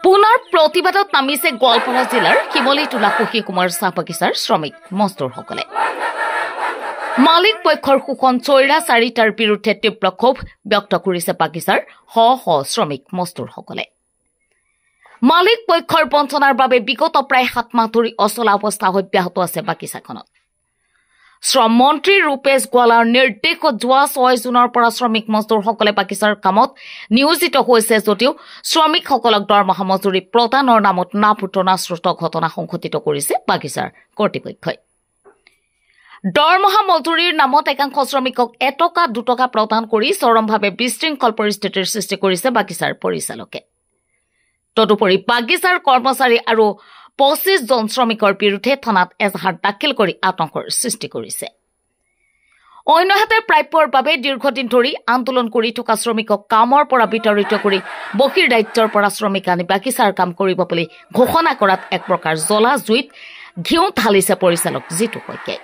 পুনৰ প্ৰতিবাদত নামিছে গোৱালপাৰা জিলাৰ শিমলীটোলা কুশী কুমাৰ চাহ বাগিচাৰ শ্ৰমিক মজদুৰসকলে। মালিক পক্ষৰ শোষণ চৈৰাচাৰিতাৰ বিৰুদ্ধে তীব্ৰ ক্ষোভ ব্যক্ত কৰিছে বাগিচাৰ শ শ শ্ৰমিক মজদুৰসকলে। মালিক পক্ষৰ বঞ্চনাৰ বাবে বিগত প্ৰায় 7 মাহ ধৰি অচলা অৱস্থা অব্যাহত আছে বাগিচাখনত। শ্ৰম মন্ত্ৰী ৰূপেশ গোৱালাৰ নিৰ্দেশত যোৱা 6 জুনৰ পৰা শ্ৰমিক মজদুৰসকলে বাগিচাৰ কামত নিয়োজিত হৈছে যদিও শ্ৰমিকসকলক দৰমহা মজুৰি প্ৰদানৰ নামত নাপুতনাশ্ৰুত ঘটনা সংঘটিত কৰিছে বাগিচাৰ কৰ্তৃপক্ষই। দৰমহা মজুৰিৰ নামত একাংশ শ্ৰমিকক এটকা 2 টকা প্ৰদান কৰি চৰমভাৱে বিশৃংখল পৰিস্থিতিৰ সৃষ্টি কৰিছে বাগিচাৰ পৰিচালকে। তদুপৰি বাগিচাৰ কৰ্মচাৰী আৰু 25 জন শ্ৰমিকৰ বিৰুদ্ধে থানাত এজাহাৰ দাখিল কৰি আতংকৰ সৃষ্টি কৰিছে। অন্যহাতে প্ৰাপ্যৰ বাবে দীৰ্ঘদিন ধৰি আন্দোলন কৰি থকা শ্ৰমিকক কামৰ পৰা বিতৰিত কৰি বহিৰ ৰাজ্যৰ পৰা শ্ৰমিক আনি বাগিচাৰ কাম কৰিব বুলি ঘোষণা কৰাত এক প্ৰকাৰ জ্বলা জুইত ঘিউ ঢালিছে পৰিচালক জিতু শইকীয়াই।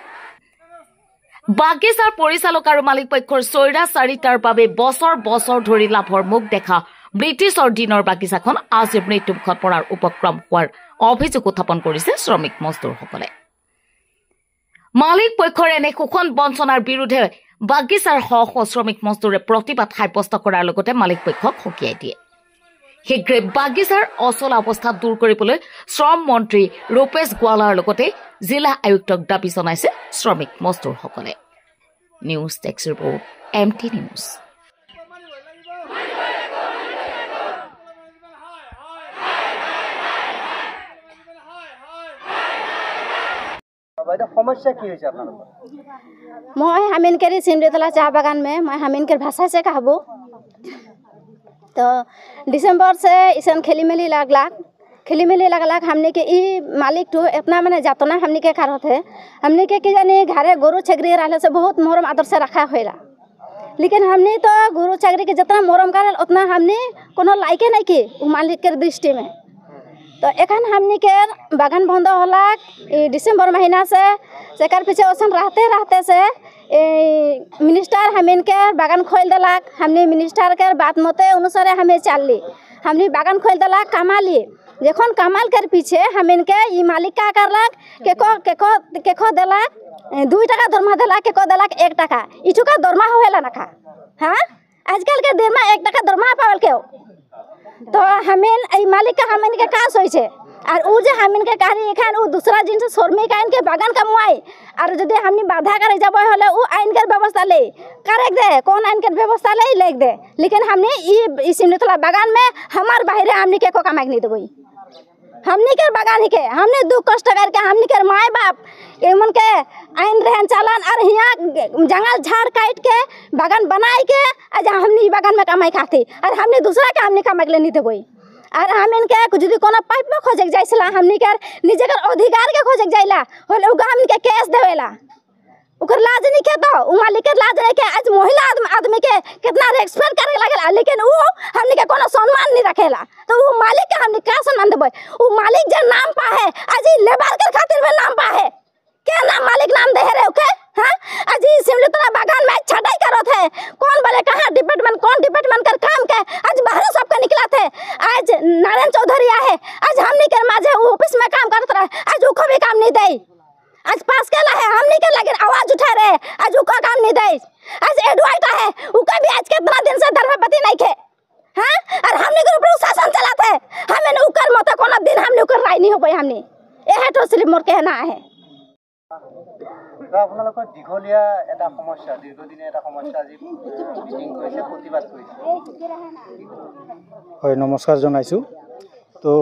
বাগিচাৰ পৰিচালক আৰু মালিক পক্ষৰ চৈৰাচাৰিতাৰ বাবে বছৰ বছৰ ধৰি লাভৰ মুখ দেখা ব্ৰিটিছৰ দিনৰ বাগিচাখন আজি মৃত্যুমুখত পৰাৰ উপক্ৰম হোৱাৰ অভিযোগ উত্থাপন কৰিছে শ্ৰমিক মজদুৰসকলে। মালিক পক্ষৰ এনে শোষণ বঞ্চনাৰ বিৰুদ্ধে বাগিচাৰ শ শ শ্ৰমিক মজদুৰে প্ৰতিবাদ সাব্যস্ত কৰাৰ লগতে মালিক পক্ষক সকীয়াই দিয়ে। শীঘ্ৰে বাগিচাৰ অচল অৱস্থা দূৰ কৰিবলৈ শ্ৰম মন্ত্ৰী ৰূপেশ গোৱালাৰ লগতে জিলা আয়ুক্তক দাবী জনাইছে শ্ৰমিক মজদুৰসকলে। News desk report MT news. समस्या की হৈছে আপোনালোকৰ? মই হামিনকেৰী চিমৰিতলা চাহ বাগাन में मैं हामिनकर भाषा से कहबो तो दिसंबर से इसन खेली मेली लगलाक हमने के ई मालिक तो इतना मैंने जातना हमने के करत है हमने के जाने घरे गोरु छगरी रहले से बहुत मोरम आदर से रखा होइला लेकिन हमने तो गोरु छगरी के जितना मोरम करल उतना हमने कोनो लायके नहीं की उ मालिक के दृष्टि में। तो एखन हमने के बागान बंद होला दिसंबर महीना से सेकर पीछे ओसन रहते से मिनिस्टर हमें के बागान खोल देलक। हमने मिनिस्टर के बात मते अनुसार हमें चलली हमने बागान खोल देलक कमाली जखन कमाल कर पीछे हमें के ई मालिक का करलक केको देलक 2 टका दरमा देलक केको देलक 1 टका इचुका दरमा होएला ना खा। हां आजकल के दिन में 1 टका दरमा पावल के तो हमें मालिक का हमें के कास होई छे और उ जे हमें के कारी एखान उ दूसरा जिन से श्रमिक आइन के बागान कमवाई और जदि हमनी बाधा करे जाबे हले उ आइन के व्यवस्था ले करे दे कौन आइन के व्यवस्था ले लेक दे लेकिन हमने ई सिमरितला बागान में हमार बाहरे हमनी के को कमाई नहीं देबई हमनी के बागान के हमने दुख कष्ट करके हमनी के माय बाप एमन के आइन रहन चालन और हियां जंगल झाड़ काट के बागान बनाई के आज हमनी बागान में कमाई खाती और हमने दूसरा के हमनी कमाई ले नहीं देबई और हमें के जदि कोनो पाइप में खोजक जाइसला हमनी के निजे के अधिकार के खोजक जाइला होले उ हमनी के केस देवेला ओकर लाज नहीं के तो उ मालिक के लाज नहीं के आज महिला आदमी के कितना रेस्पेक्ट करे लागेला लेकिन उ हमनी के कोनो सम्मान नहीं रखेला तो उ मालिक के हमनी का सम्मान देबे उ मालिक जे नाम पा है आज लेबर के खातिर में नाम पा है के नाम मालिक नाम दे रे ओके हां आज सिमरितला बागान में छटाई करत है कौन बोले कहां डिपार्टमेंट कौन डिपार्टमेंट कर काम के आज बाहर सबके निकला थे आज नारायण चौधरी है आज हमनी के माजे ऑफिस में काम करत रहे आज उ भी काम नहीं दे आज पास केला है हमनी के लेकिन आवाज उठा रहे आज उ का काम नहीं दे आज एडवाइट है उ का भी आज कितना दिन से धर्मपति नहीं खे हां और हमनी के ऊपर शासन चलाते है हमें उ कर मत कोनो दिन हमनी ऊपर राय नहीं होबे हमनी एहे तो सिर्फ मोर कहना है। আপোনালোকৰ দীঘলীয়া এটা সমস্যা দীৰ্ঘদিনীয়া এটা সমস্যা আজি মিটিং কৰিছে প্ৰতিবাদ কৰিছে হয় নমস্কাৰ জনাইছো। তো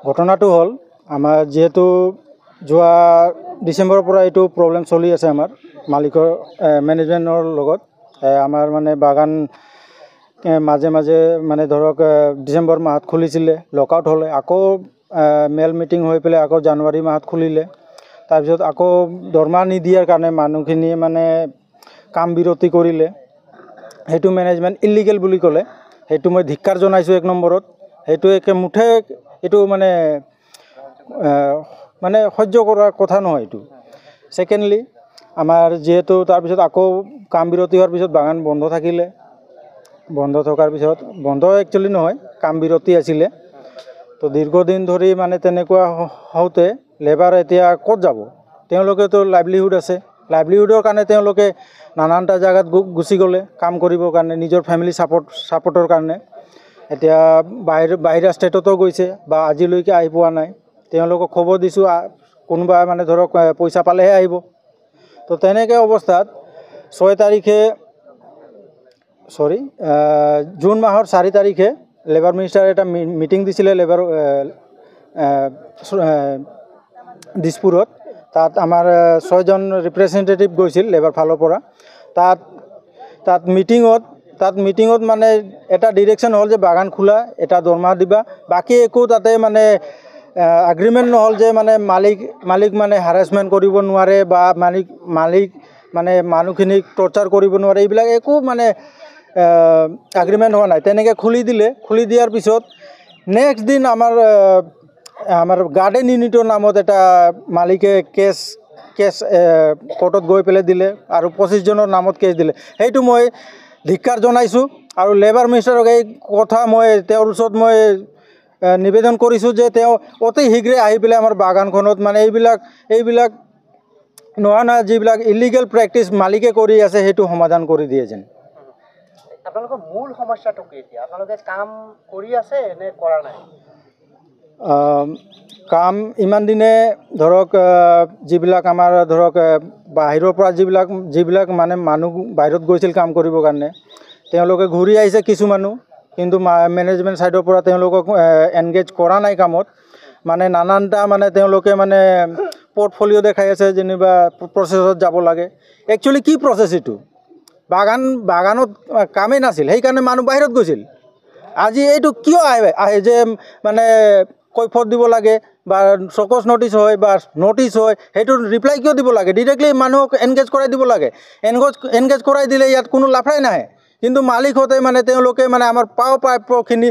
ঘটনাটো হ'ল আমাৰ যেহেতু যোৱা ডিসেম্বৰৰ পৰা এইটো প্ৰবলেম চলি আছে আমাৰ মালিকৰ মেনেজমেন্টৰ লগত আমাৰ মানে বাগান মাজে মাজে মানে ধৰক ডিসেম্বৰ মাহত খুলিছিলে লকআউট হ'লে আকৌ মেল মিটিং হৈ পেলাই আকৌ জানুৱাৰী মাহত খুলিলে তাৰপিছত আকৌ দৰমহা নিদিয়াৰ কাৰণে মানুহখিনি মানে কাম বিৰতি কৰিলে সেইটো মেনেজমেন্ট ইলিগেল বুলি ক'লে সেইটো মই ধিক্কাৰ জনাইছোঁ 1 নম্বৰত। সেইটো একে মুঠে এইটো মানে মানে সহ্য কৰাৰ কথা নহয় এইটো। ছেকেণ্ডলি আমাৰ যিহেতু তাৰপিছত আকৌ কাম বিৰতি হোৱাৰ পিছত বাগান বন্ধ থাকিলে, বন্ধ থকাৰ পিছত বন্ধ একচুৱেলি নহয়, কাম বিৰতি আছিলে। তো দীৰ্ঘদিন ধৰি মানে তেনেকুৱা হওঁতে লেবাৰ এতিয়া ক'ত যাব? তেওঁলোকেতো লাইভলিহুড আছে, লাইভলিহুডৰ কাৰণে তেওঁলোকে নানানটা জেগাত গুচি গ'লে কাম কৰিবৰ কাৰণে, নিজৰ ফেমিলি ছাপৰ্টৰ কাৰণে। এতিয়া বাহিৰা ষ্টেটতো গৈছে বা আজিলৈকে আহি পোৱা নাই। তেওঁলোকক খবৰ দিছোঁ, কোনোবা মানে ধৰক পইচা পালেহে আহিব। তো তেনেকৈ অৱস্থাত 6 তাৰিখে জুন মাহৰ 4 তাৰিখে লেবাৰ মিনিষ্টাৰে এটা মিটিং দিছিলে লেবাৰ দিছপুৰত। তাত আমাৰ 6জন ৰিপ্ৰেজেণ্টেটিভ গৈছিল লেবাৰ ফালৰ পৰা। তাত মিটিঙত মানে এটা ডিৰেকশ্যন হ'ল যে বাগান খোলা, এটা দৰমহা দিবা। বাকী একো তাতে মানে এগ্ৰিমেণ্ট নহ'ল যে মানে মালিক মানে হাৰাছমেণ্ট কৰিব নোৱাৰে বা মালিক মানে মানুহখিনিক টৰ্চাৰ কৰিব নোৱাৰে, এইবিলাক একো মানে এগ্ৰিমেণ্ট হোৱা নাই। তেনেকৈ খুলি দিলে। খুলি দিয়াৰ পিছত নেক্সট দিন আমাৰ গাৰ্ডেন ইউনিটৰ নামত এটা মালিকে কেছ কোৰ্টত গৈ পেলাই দিলে আৰু 25জনৰ নামত কেছ দিলে। সেইটো মই ধিক্কাৰ জনাইছোঁ আৰু লেবাৰ মিনিষ্টাৰক এই কথা মই তেওঁৰ ওচৰত মই নিবেদন কৰিছোঁ যে তেওঁ অতি শীঘ্ৰে আহি পেলাই আমাৰ বাগানখনত মানে এইবিলাক নহয় যিবিলাক ইলিগেল প্ৰেক্টিছ মালিকে কৰি আছে সেইটো সমাধান কৰি দিয়ে যেন। আপোনালোকৰ মূল সমস্যাটো কি এতিয়া? আপোনালোকে কাম কৰি আছে নে কৰা নাই? কাম ইমান দিনে ধৰক যিবিলাক আমাৰ ধৰক বাহিৰৰ পৰা যিবিলাক মানে মানুহ বাহিৰত গৈছিল কাম কৰিবৰ কাৰণে, তেওঁলোকে ঘূৰি আহিছে কিছু মানুহ, কিন্তু মেনেজমেণ্ট ছাইডৰ পৰা তেওঁলোকক এনগেজ কৰা নাই কামত। মানে নানানটা মানে তেওঁলোকে মানে পৰ্টফলিঅ' দেখাই আছে যেনিবা প্ৰচেছত যাব লাগে। একচুৱেলি কি প্ৰচেছ এইটো? বাগানত কামেই নাছিল, সেইকাৰণে মানুহ বাহিৰত গৈছিল। আজি এইটো কিয় আহে যে মানে কৈফত দিব লাগে বা চকচ নটিচ হয় বা নটিচ হয়, সেইটো ৰিপ্লাই কিয় দিব লাগে? ডিৰেক্টলি মানুহক এনগেজ কৰাই দিব লাগে। এনগেজ কৰাই দিলে ইয়াত কোনো লাফাই নাহে। কিন্তু মালিকহঁতে মানে তেওঁলোকে মানে আমাৰ প্ৰাপ্যখিনি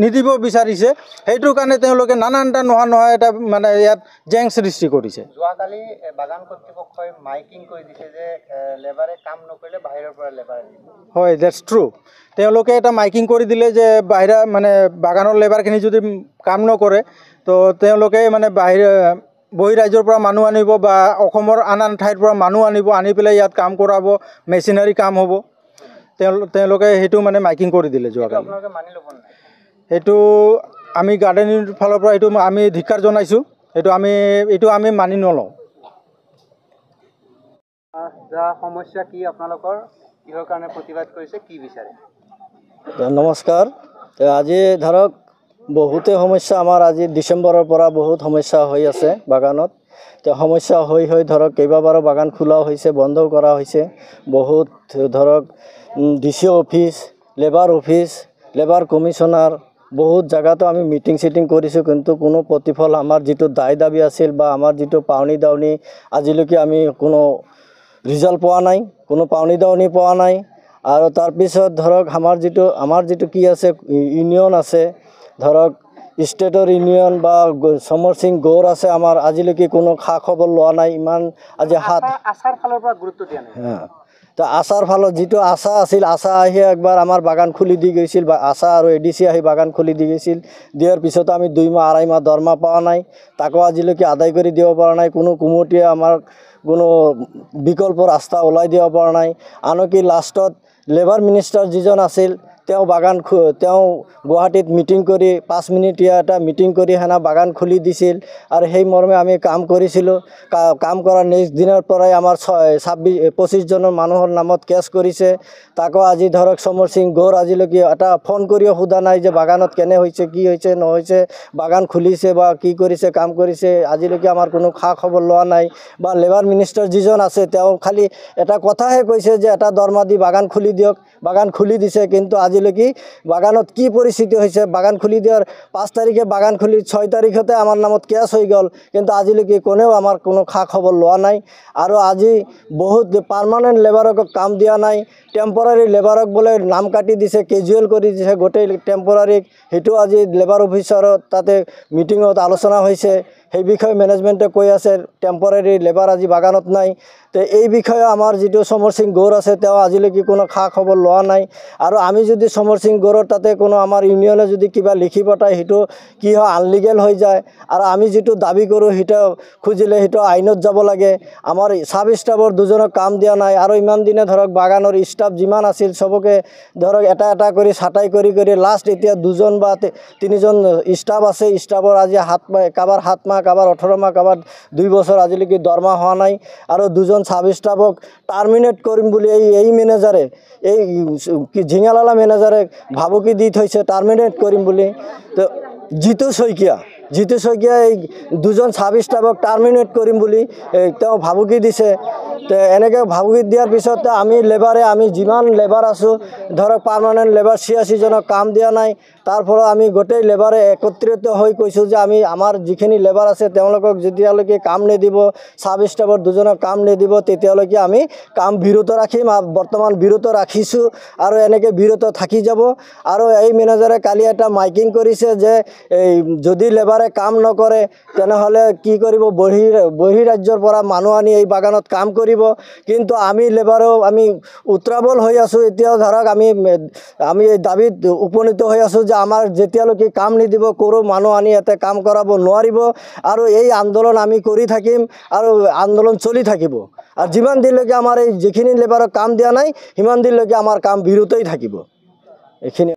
নিদিব বিচাৰিছে। সেইটোৰ কাৰণে তেওঁলোকে নানানটা নহয় এটা মানে ইয়াত জেং সৃষ্টি কৰিছে। যোৱাকালি বাগান কৰ্তৃপক্ষই মাইকিং কৰি দিছে যে লেবাৰে কাম নকৰিলে বাহিৰৰ পৰা লেবাৰ আহিব। হয়, ডেটছ ট্ৰু। তেওঁলোকে এটা মাইকিং কৰি দিলে যে বাহিৰা মানে বাগানৰ লেবাৰখিনি যদি কাম নকৰে তো তেওঁলোকে মানে বহিৰাজ্যৰ পৰা মানুহ আনিব বা অসমৰ আন ঠাইৰ পৰা মানুহ আনি পেলাই ইয়াত কাম কৰাব, মেচিনাৰী কাম হ'ব। তেওঁলোকে সেইটো মানে মাইকিং কৰি দিলে যোৱাকালি। সেইটো আমি গাৰ্ডেন ইউনিটৰ ফালৰ পৰা এইটো আমি ধিক্কাৰ জনাইছোঁ। এইটো আমি মানি নলওঁ। সমস্যা কি আপোনালোকৰ? কিহৰ কাৰণে প্ৰতিবাদ কৰিছে, কি বিচাৰে? নমস্কাৰ। আজি ধৰক বহুতে সমস্যা আমাৰ আজি ডিচেম্বৰৰ পৰা বহুত সমস্যা হৈ আছে বাগানত। সমস্যা হৈ ধৰক কেইবাবাৰো বাগান খোলাও হৈছে, বন্ধও কৰা হৈছে। বহুত ধৰক DC অফিচ, লেবাৰ কমিশ্যনাৰ বহুত জেগাতো আমি মিটিং কৰিছোঁ, কিন্তু কোনো প্ৰতিফল আমাৰ যিটো দাবী আছিল বা আমাৰ যিটো পাওনি দাওনি আজিলৈকে আমি কোনো ৰিজাল্ট পোৱা নাই, কোনো পাওনি দাওনি পোৱা নাই। আৰু তাৰপিছত ধৰক আমাৰ যিটো কি আছে ইউনিয়ন আছে, ধৰক ষ্টেটৰ ইউনিয়ন বা সমৰ সিং গৌৰ আছে, আমাৰ আজিলৈকে কোনো খা খবৰ লোৱা নাই। ইমান আজি আশাৰ ফালৰ পৰা গুৰুত্ব দিয়া নাই। তো আশাৰ ফালত যিটো আশা আছিল, আশা আহি একবাৰ আমাৰ বাগান খুলি দি গৈছিল বা আশা আৰু ADC আহি বাগান খুলি দি গৈছিল। দিয়াৰ পিছতো আমি 2 মাহ 2.5 মাহ দৰমহা পোৱা নাই, তাকো আজিলৈকে আদায় কৰি দিব পৰা নাই। কোনো কুমুটিয়ে আমাৰ কোনো বিকল্প ৰাস্তা ওলাই দিব পৰা নাই। আনকি লাষ্টত লেবাৰ মিনিষ্টাৰ যিজন আছিল তেওঁ গুৱাহাটীত মিটিং কৰি 5 মিনিটীয়া এটা মিটিং কৰি সেনা বাগান খুলি দিছিল। আৰু সেই মৰ্মে আমি কাম কৰিছিলোঁ। কাম কৰাৰ নেক্সট দিনৰ পৰাই আমাৰ 25জনৰ মানুহৰ নামত কেছ কৰিছে। তাকো আজি ধৰক সমৰ সিং গৌৰ আজিলৈকে এটা ফোন কৰিও সোধা নাই যে বাগানত কেনে হৈছে, কি হৈছে নহৈছে, বাগান খুলিছে বা কি কৰিছে, কাম কৰিছে। আজিলৈকে আমাৰ কোনো খা খবৰ লোৱা নাই। বা লেবাৰ মিনিষ্টাৰ যিজন আছে তেওঁ খালি এটা কথাহে কৈছে যে এটা দৰমহা দি বাগান খুলি দিয়ক, বাগান খুলি দিছে, কিন্তু আজি আজিলৈকে বাগানত কি পৰিস্থিতি হৈছে বাগান খুলি দিয়াৰ 5 তাৰিখে বাগান খুলি 6 তাৰিখতে আমাৰ নামত কেছ হৈ গ'ল কিন্তু আজিলৈকে কোনেও আমাৰ কোনো খা খবৰ লোৱা নাই আৰু আজি বহুত পাৰ্মানেণ্ট লেবাৰক কাম দিয়া নাই টেম্পৰাৰী লেবাৰক বোলে নাম কাটি দিছে কেজুৱেল কৰি দিছে গোটেই টেম্পৰাৰীক সেইটো আজি লেবাৰ অফিচাৰত তাতে মিটিঙত আলোচনা হৈছে সেই বিষয়ে মেনেজমেণ্টে কৈ আছে টেম্পৰাৰী লেবাৰ আজি বাগানত নাই তো এই বিষয়ে আমাৰ যিটো সমৰ সিং গৌৰ আছে তেওঁ আজিলৈকে কোনো খা খবৰ লোৱা নাই আৰু আমি যদি সমৰ সিং গৌৰৰ তাতে কোনো আমাৰ ইউনিয়নে যদি কিবা লিখি পঠায় সেইটো কি হয় আনলিগেল হৈ যায় আৰু আমি যিটো দাবী কৰোঁ সেইটো খুজিলে সেইটো আইনত যাব লাগে আমাৰ সাব ষ্টাফৰ দুজনক কাম দিয়া নাই আৰু ইমান দিনে ধৰক বাগানৰ ষ্টাফ যিমান আছিল সবকে ধৰক এটা এটা কৰি ছাটাই কৰি লাষ্ট এতিয়া 2জন বা 3জন ষ্টাফ আছে ষ্টাফৰ আজি কাবাৰ 7 মাহ কাবাৰ 18 মাহ কাবাৰ 2 বছৰ আজিলৈকে দৰমহা হোৱা নাই আৰু 2জন সাব ষ্টাফক টাৰ্মিনেট কৰিম বুলি এই মেনেজাৰে এই ঝিঙালালা মেনেজাৰে ভাবুকি দি থৈছে টাৰ্মিনেট কৰিম বুলি তো জিতু শইকীয়া এই 2জন সাব ষ্টাফক টাৰ্মিনেট কৰিম বুলি তেওঁ ভাবুকি দিছে তো এনেকৈ ভাবুকি দিয়াৰ পিছত আমি লেবাৰে আমি যিমান লেবাৰ আছোঁ ধৰক পাৰ্মানেণ্ট লেবাৰ 86 জনক কাম দিয়া নাই তাৰ ফলত আমি গোটেই লেবাৰে একত্ৰিত হৈ কৈছোঁ যে আমি আমাৰ যিখিনি লেবাৰ আছে তেওঁলোকক যেতিয়ালৈকে কাম নিদিব সাব ষ্টাফৰ 2জনক কাম নিদিব তেতিয়ালৈকে আমি কাম বিৰত ৰাখিম বৰ্তমান বিৰত ৰাখিছোঁ আৰু এনেকৈ বিৰত থাকি যাব আৰু এই মেনেজাৰে কালি এটা মাইকিং কৰিছে যে যদি লেবাৰে কাম নকৰে তেনেহ'লে কি কৰিব বহিৰাজ্যৰ পৰা মানুহ আনি এই বাগানত কাম কৰিব কিন্তু আমি লেবাৰেও আমি উত্ৰাৱল হৈ আছোঁ এতিয়াও ধৰক আমি এই দাবীত উপনীত হৈ আছোঁ যে আমাৰ যেতিয়ালৈকে কাম নিদিব কোনো মানুহ আনি ইয়াতে কাম কৰাব নোৱাৰিব আৰু এই আন্দোলন আমি কৰি থাকিম আৰু আন্দোলন চলি থাকিব আৰু যিমান দিনলৈকে আমাৰ এই যিখিনি লেবাৰক কাম দিয়া নাই সিমান দিনলৈকে আমাৰ কাম বিৰতই থাকিব এইখিনি